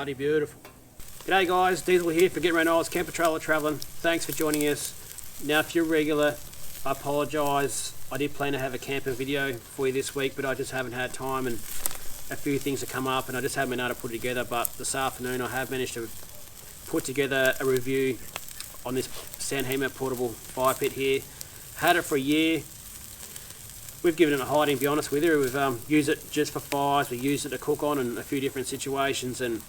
bloody beautiful. G'day guys, Diesel here for Get Around Oz Camper Trailer Travelling. Thanks for joining us. Now if you're regular, I apologise. I did plan to have a camping video for you this week, but I just haven't had time and a few things have come up and I just haven't been able to put it together. But this afternoon I have managed to put together a review on this SAN HIMA portable fire pit here. Had it for a year. We've given it a hiding, to be honest with you. We've used it just for fires, we used it to cook on in a few different situations, and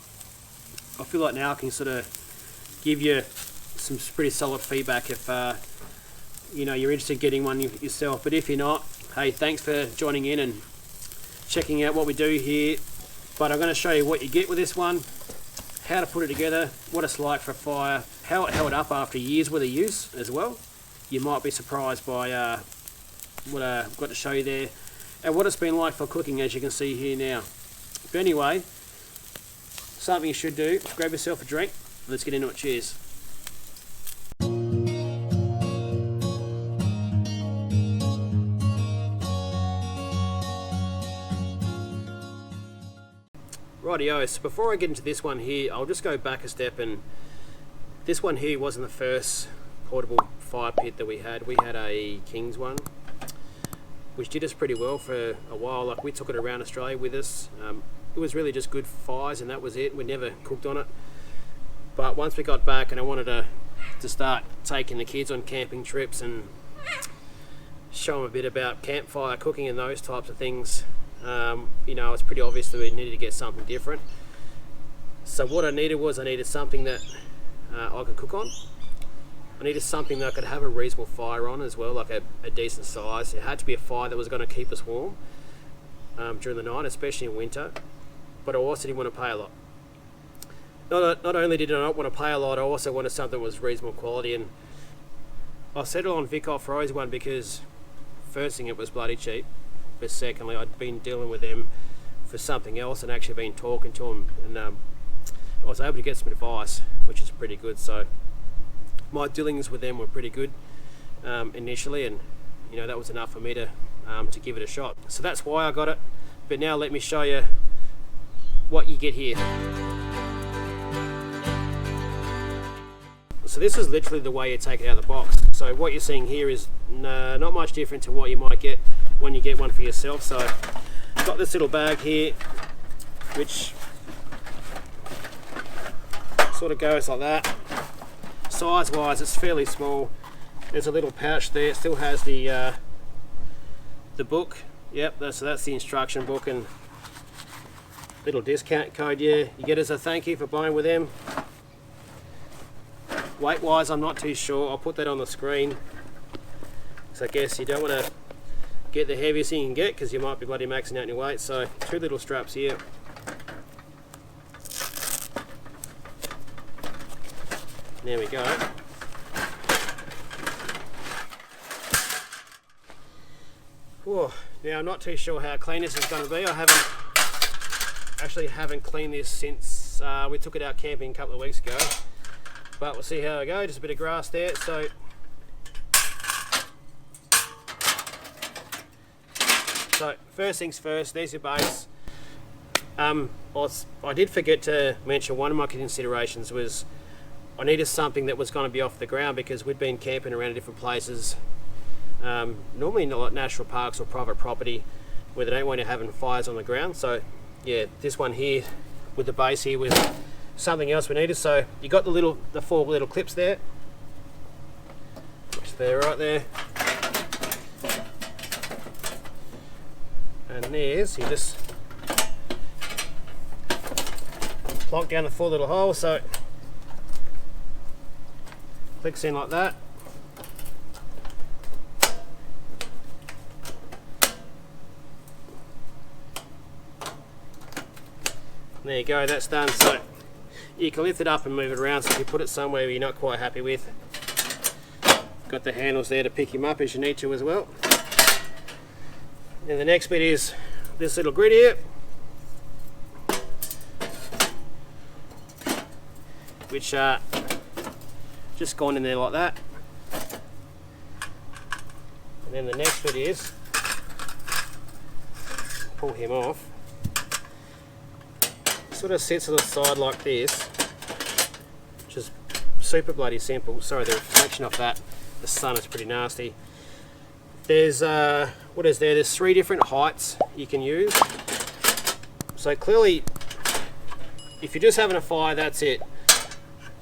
I feel like now I can sort of give you some pretty solid feedback if you know, you're interested in getting one yourself. But if you're not, hey, thanks for joining in and checking out what we do here. But I'm going to show you what you get with this one, how to put it together, what it's like for a fire, how it held up after years worth of use as well. You might be surprised by what I've got to show you there, and what it's been like for cooking, as you can see here now. But anyway, something you should do, grab yourself a drink, let's get into it. Cheers. Rightio, so before I get into this one here, I'll just go back a step, and this one here wasn't the first portable fire pit that we had. We had a King's one, which did us pretty well for a while. Like, we took it around Australia with us. It was really just good fires and that was it. We never cooked on it. But once we got back and I wanted to start taking the kids on camping trips and show them a bit about campfire cooking and those types of things, you know, it's pretty obvious that we needed to get something different. So what I needed something that I could cook on. I needed something that I could have a reasonable fire on as well, like a decent size. It had to be a fire that was going to keep us warm during the night, especially in winter. But I also didn't want to pay a lot. Not only did I not want to pay a lot, I also wanted something that was reasonable quality. And I settled on Vic Off-Road's one because, first thing, it was bloody cheap. But secondly, I'd been dealing with them for something else and actually been talking to them, and I was able to get some advice, which is pretty good. So my dealings with them were pretty good initially, and you know, that was enough for me to give it a shot. So that's why I got it. But now let me show you what you get here. So this is literally the way you take it out of the box. So what you're seeing here is not much different to what you might get when you get one for yourself. So I've got this little bag here, which sort of goes like that. Size wise, it's fairly small. There's a little pouch there. It still has the book. Yep, so that's the instruction book and little discount code. Yeah, you get as a thank you for buying with them. Weight wise, I'm not too sure. I'll put that on the screen. So I guess you don't want to get the heaviest thing you can get because you might be bloody maxing out your weight. So 2 little straps here. There we go. Whoa. Now I'm not too sure how clean this is going to be. I haven't cleaned this since we took it out camping a couple of weeks ago. But we'll see how I go. Just a bit of grass there. So first things first, there's your base. I did forget to mention one of my considerations was I needed something that was going to be off the ground because we'd been camping around in different places, normally in like national parks or private property where they don't want you having fires on the ground. So yeah, this one here with the base here was something else we needed. So you got the 4 little clips there, which they're right there, and there's, you just plonk down the 4 little holes, so it clicks in like that. There you go, that's done. So you can lift it up and move it around, so if you put it somewhere you're not quite happy with, got the handles there to pick him up as you need to as well. And the next bit is this little grid here, which just gone in there like that. And then the next bit is pull him off. sort of sits on the side like this, which is super bloody simple. Sorry, the reflection off that, the sun is pretty nasty. There's, what is there? There's 3 different heights you can use. So clearly, if you're just having a fire, that's it.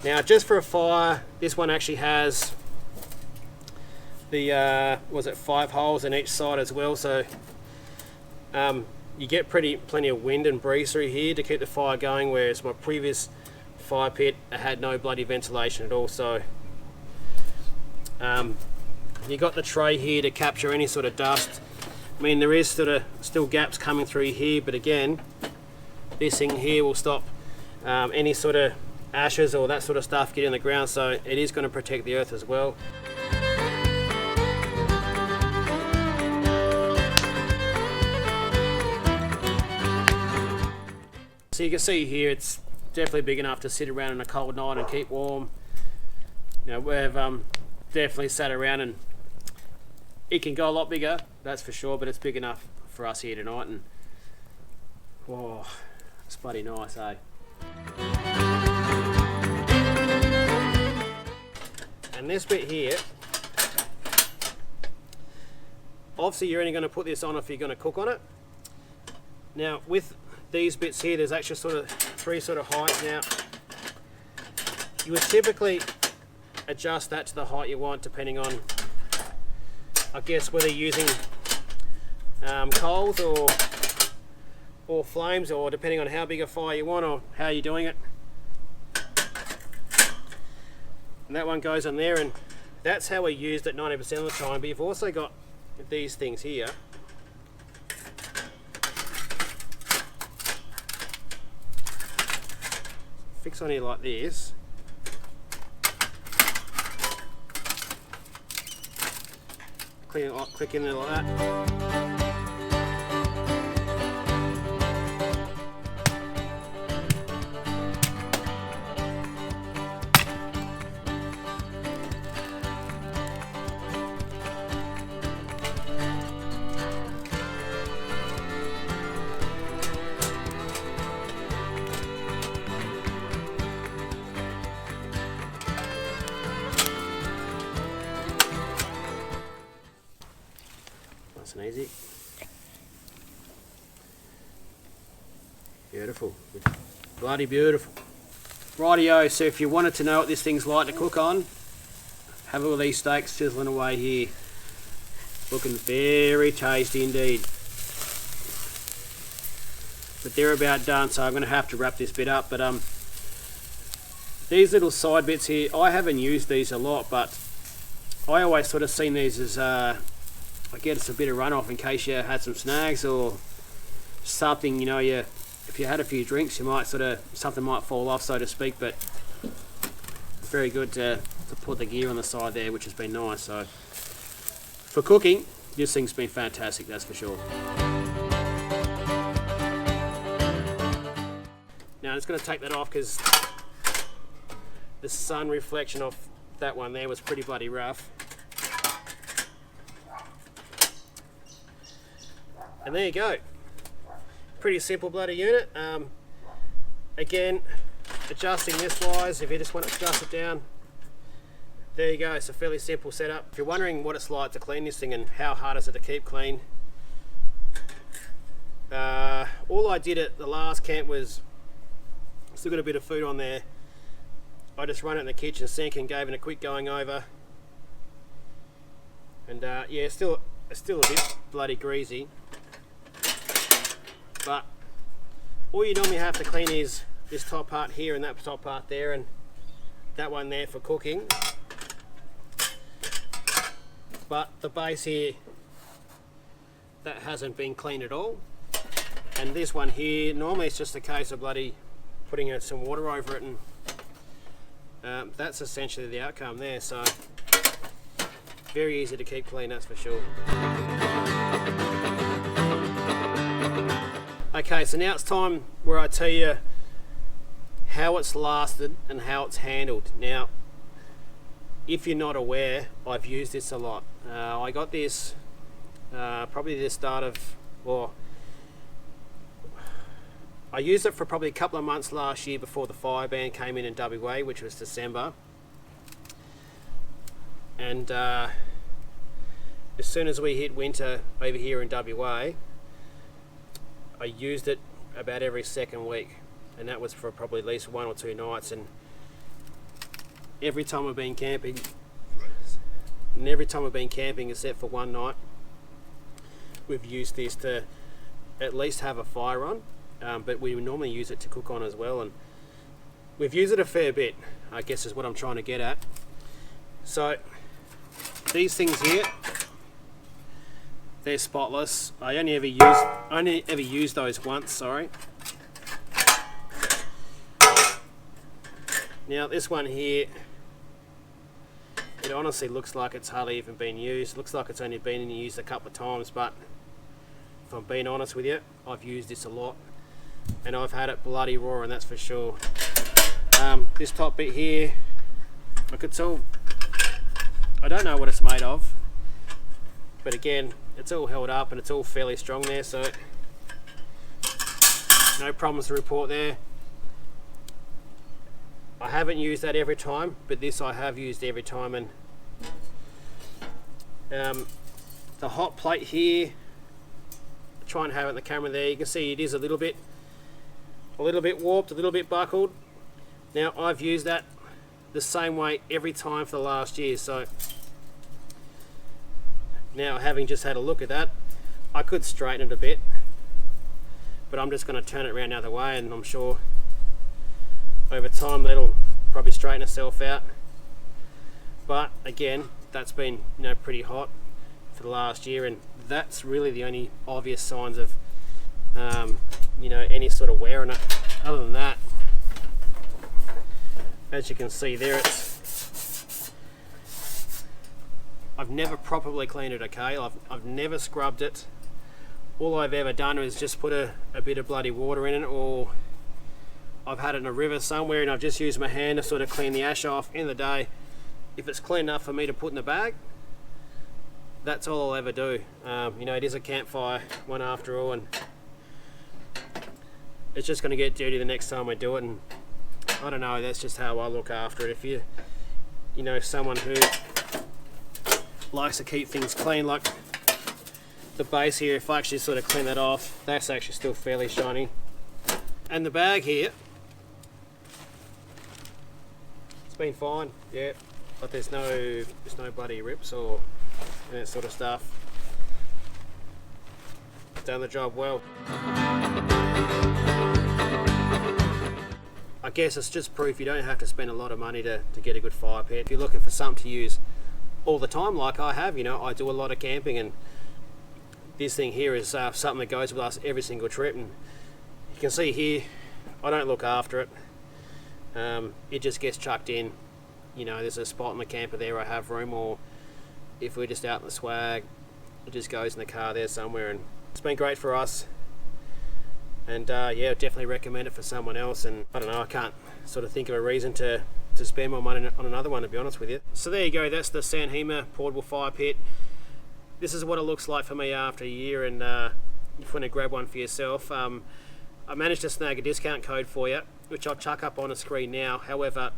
Now, just for a fire, this one actually has the, was it 5 holes in each side as well, so you get plenty of wind and breeze through here to keep the fire going, whereas my previous fire pit had no bloody ventilation at all. So you got the tray here to capture any sort of dust. I mean, there is sort of still gaps coming through here, but again, this thing here will stop any sort of ashes or that sort of stuff getting in the ground, so it is going to protect the earth as well. So you can see here, it's definitely big enough to sit around on a cold night and keep warm. You know, we've definitely sat around, and it can go a lot bigger, that's for sure, but it's big enough for us here tonight, and whoa, it's bloody nice, eh? And this bit here, obviously you're only going to put this on if you're going to cook on it. Now with these bits here, there's actually sort of 3 sort of heights. Now you would typically adjust that to the height you want, depending on, I guess, whether you're using coals or flames, or depending on how big a fire you want or how you're doing it. And that one goes on there, and that's how we used it 90% of the time. But you've also got these things here. Fix on here like this. Click in there like that. Nice and easy. Beautiful. Bloody beautiful. Rightio, so if you wanted to know what this thing's like to cook on, have a look at these steaks sizzling away here. Looking very tasty indeed. But they're about done, so I'm going to have to wrap this bit up. But these little side bits here, I haven't used these a lot, but I always sort of seen these as I guess a bit of runoff in case you had some snags or something, you know, if you had a few drinks, you might something might fall off, so to speak. But it's very good to put the gear on the side there, which has been nice. So for cooking, this thing's been fantastic, that's for sure. Now I'm just going to take that off because the sun reflection off that one there was pretty bloody rough. And there you go. Pretty simple bloody unit. Again, adjusting this wise, if you just want to adjust it down, there you go. It's a fairly simple setup. If you're wondering what it's like to clean this thing and how hard is it to keep clean, all I did at the last camp was, still got a bit of food on there, I just run it in the kitchen sink and gave it a quick going over. And yeah, it's still a bit bloody greasy. But all you normally have to clean is this top part here and that top part there, and that one there for cooking. But the base here, that hasn't been cleaned at all. And this one here, normally it's just a case of bloody putting some water over it, and that's essentially the outcome there. So very easy to keep clean, that's for sure. Okay, so now it's time where I tell you how it's lasted and how it's handled. Now, if you're not aware, I've used this a lot. I got this probably the start of, well, I used it for probably a couple of months last year before the fire ban came in WA, which was December. And as soon as we hit winter over here in WA, I used it about every second week, and that was for probably at least 1 or 2 nights. And every time I've been camping, except for one night, we've used this to at least have a fire on, but we normally use it to cook on as well, and we've used it a fair bit, I guess is what I'm trying to get at. So these things here, they're spotless. I only ever used those once, sorry. Now this one here, it honestly looks like it's hardly even been used. Looks like it's only been used a couple of times, but if I'm being honest with you, I've used this a lot, and I've had it bloody raw, and that's for sure. This top bit here, I could tell, I don't know what it's made of, but again, it's all held up and it's all fairly strong there, so no problems to report there. I haven't used that every time, but this I have used every time. And the hot plate here, try and have it in the camera there, you can see it is a little bit warped, a little bit buckled. Now I've used that the same way every time for the last year, so now having just had a look at that, I could straighten it a bit, but I'm just going to turn it around the other way, and I'm sure over time that'll probably straighten itself out. But again, that's been pretty hot for the last year, and that's really the only obvious signs of any sort of wear on it. Other than that, as you can see there, I've never properly cleaned it, okay? I've never scrubbed it. All I've ever done is just put a bit of bloody water in it, or I've had it in a river somewhere and I've just used my hand to sort of clean the ash off. In the day, if it's clean enough for me to put in the bag, that's all I'll ever do. It is a campfire one after all, and it's just going to get dirty the next time I do it, and I don't know, that's just how I look after it. If you someone who likes to keep things clean, like the base here, if I actually sort of clean that off, that's actually still fairly shiny. And the bag here, it's been fine, yeah, but there's no bloody rips or that sort of stuff. Done the job well. I guess it's just proof you don't have to spend a lot of money to get a good fire pit. If you're looking for something to use all the time, like I have, I do a lot of camping, and this thing here is something that goes with us every single trip. And you can see here, I don't look after it. It just gets chucked in. There's a spot in the camper there I have room, or if we're just out in the swag, it just goes in the car there somewhere, and it's been great for us. And yeah, definitely recommend it for someone else. And I don't know, I can't sort of think of a reason to spend more money on another one, to be honest with you. So there you go, that's the SAN HIMA portable fire pit. This is what it looks like for me after a year, and if you want to grab one for yourself, I managed to snag a discount code for you, which I'll chuck up on the screen now. However,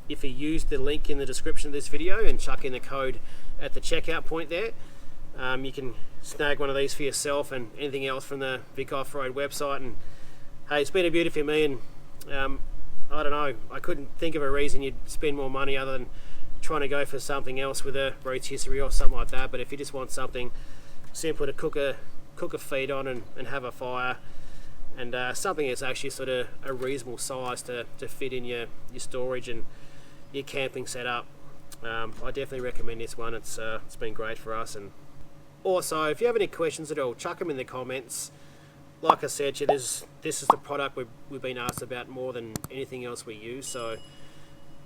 if you use the link in the description of this video and chuck in the code at the checkout point there, you can snag one of these for yourself and anything else from the Vic Off-Road website. And hey, it's been a beauty for me, and I don't know, I couldn't think of a reason you'd spend more money other than trying to go for something else with a rotisserie or something like that. But if you just want something simple to cook a feed on and have a fire, and something that's actually sort of a reasonable size to fit in your storage and your camping setup, I definitely recommend this one. It's been great for us. And also, if you have any questions at all, chuck them in the comments. Like I said, this is the product we've been asked about more than anything else we use, so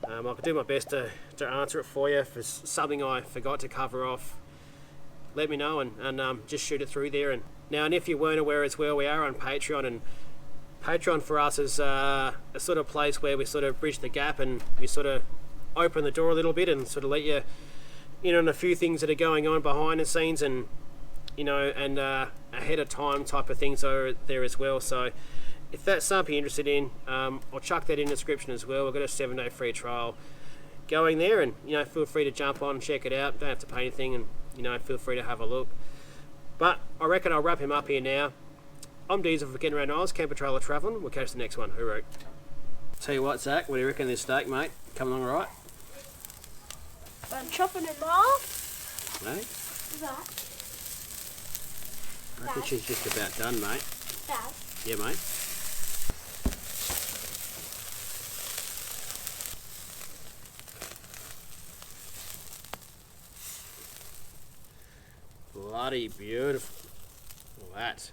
I'll do my best to answer it for you. If it's something I forgot to cover off, let me know, and just shoot it through there. And if you weren't aware as well, we are on Patreon, and Patreon for us is a sort of place where we sort of bridge the gap, and we sort of open the door a little bit and sort of let you in on a few things that are going on behind the scenes, and ahead of time type of things are there as well. So if that's something you're interested in, I'll chuck that in the description as well. We've got a 7-day free trial going there, and feel free to jump on and check it out. Don't have to pay anything, and feel free to have a look. But I reckon I'll wrap him up here now. I'm Diesel for Getting Around Isles, Camper Trailer Travelling. We'll catch the next one. Hooroo. Tell you what, Zach, what do you reckon of this steak, mate? Coming along alright? I'm chopping it off. Mate? That. I reckon she's just about done, mate. That. Yeah, mate. Bloody beautiful. Look at that.